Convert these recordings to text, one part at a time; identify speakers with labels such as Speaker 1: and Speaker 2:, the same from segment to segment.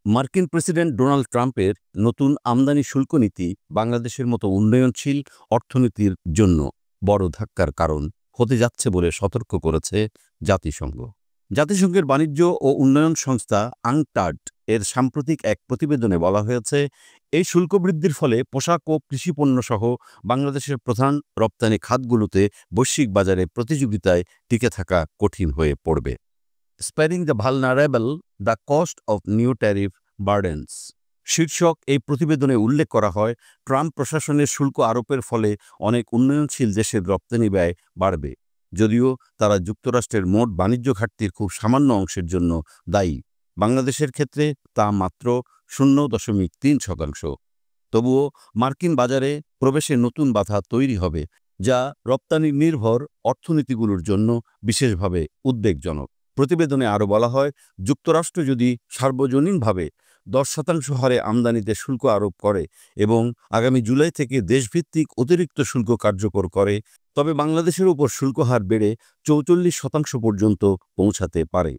Speaker 1: মার্কিন president Donald ট্রাম্পের নতুন আমদানি শুল্ক নীতি বাংলাদেশের মতো উন্নয়নশীল অর্থনীতির জন্য বড় ধাক্কার কারণ হতে যাচ্ছে বলে সতর্ক করেছে জাতিসংঘ। জাতিসংঘের বাণিজ্য ও উন্নয়ন সংস্থা আংটাড এর সাম্প্রতিক এক প্রতিবেদনে বলা হয়েছে, এই শুল্ক বৃদ্ধির ফলে পোশাক ও কৃষিপণ্য সহ বাংলাদেশের প্রধান রপ্তানি খাতগুলোতে বৈশ্বিক বাজারে প্রতিযোগিতায় টিকে থাকা কঠিন হয়ে পড়বে। Sparing the vulnerable, the cost of new tariff burdens শীর্ষক এই প্রতিবেদনে উল্লেখ করা হয়, ট্রাম্প প্রশাসনের শুল্ক আরোপের ফলে অনেক উন্নয়নশীল দেশের রপ্তানি ব্যয় বাড়বে, যদিও তারা যুক্তরাষ্ট্রের মোট বাণিজ্য ঘাটতির খুব সামান্য অংশের জন্য দায়ী। বাংলাদেশের ক্ষেত্রে তা মাত্র 0.3%। তবুও মার্কিন বাজারে প্রবেশে নতুন বাধা তৈরি হবে, যা রপ্তানি নির্ভর অর্থনীতিগুলোর জন্য বিশেষভাবে উদ্বেগজনক। প্রতিবেদনে আরও বলা হয়, যুক্তরাষ্ট্র যদি সার্বজনীনভাবে 10% হারে আমদানিতে শুল্ক আরোপ করে এবং আগামী জুলাই থেকে দেশভিত্তিক অতিরিক্ত শুল্ক কার্যকর করে, তবে বাংলাদেশের উপর শুল্ক হার বেড়ে 44% পর্যন্ত পৌঁছাতে পারে।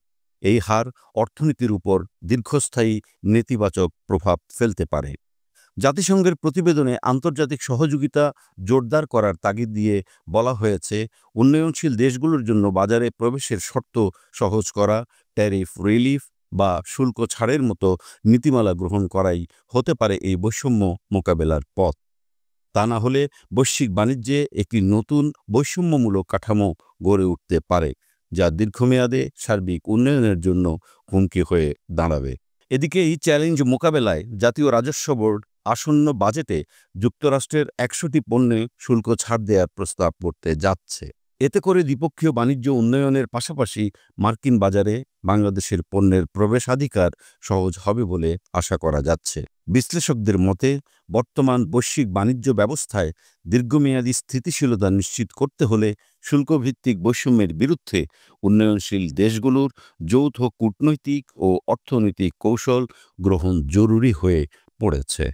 Speaker 1: এই হার অর্থনীতির উপর দীর্ঘস্থায়ী নেতিবাচক প্রভাব ফেলতে পারে। জাতিসংঘের প্রতিবেদনে আন্তর্জাতিক সহযোগিতা জোরদার করার তাগিদ দিয়ে বলা হয়েছে, উন্নয়নশীল দেশগুলোর জন্য বাজারে প্রবেশের শর্ত সহজ করা, ট্যারিফ রিলিফ বা শুল্ক ছাড়ের মতো নীতিমালা গ্রহণ করাই হতে পারে এই বৈষম্য মোকাবেলার পথ। তা না হলে বৈশ্বিক বাণিজ্যে একটি নতুন বৈষম্যমূলক কাঠামো গড়ে উঠতে পারে, যা দীর্ঘমেয়াদে সার্বিক উন্নয়নের জন্য হুমকি হয়ে দাঁড়াবে। এদিকে এই চ্যালেঞ্জ মোকাবেলায় জাতীয় রাজস্ব বোর্ড আসন্ন বাজেটে যুক্তরাষ্ট্রের 100টি পণ্যে শুল্ক ছাড় দেওয়ার প্রস্তাব করতে যাচ্ছে। এতে করে দ্বিপক্ষীয় বাণিজ্য উন্নয়নের পাশাপাশি মার্কিন বাজারে বাংলাদেশের পণ্যের প্রবেশাধিকার সহজ হবে বলে আশা করা যাচ্ছে। বিশ্লেষকদের মতে, বর্তমান বৈশ্বিক বাণিজ্য ব্যবস্থায় দীর্ঘমেয়াদী স্থিতিশীলতা নিশ্চিত করতে হলে শুল্কভিত্তিক বৈষম্যের বিরুদ্ধে উন্নয়নশীল দেশগুলোর যৌথ কূটনৈতিক ও অর্থনৈতিক কৌশল গ্রহণ জরুরি হয়ে পড়েছে।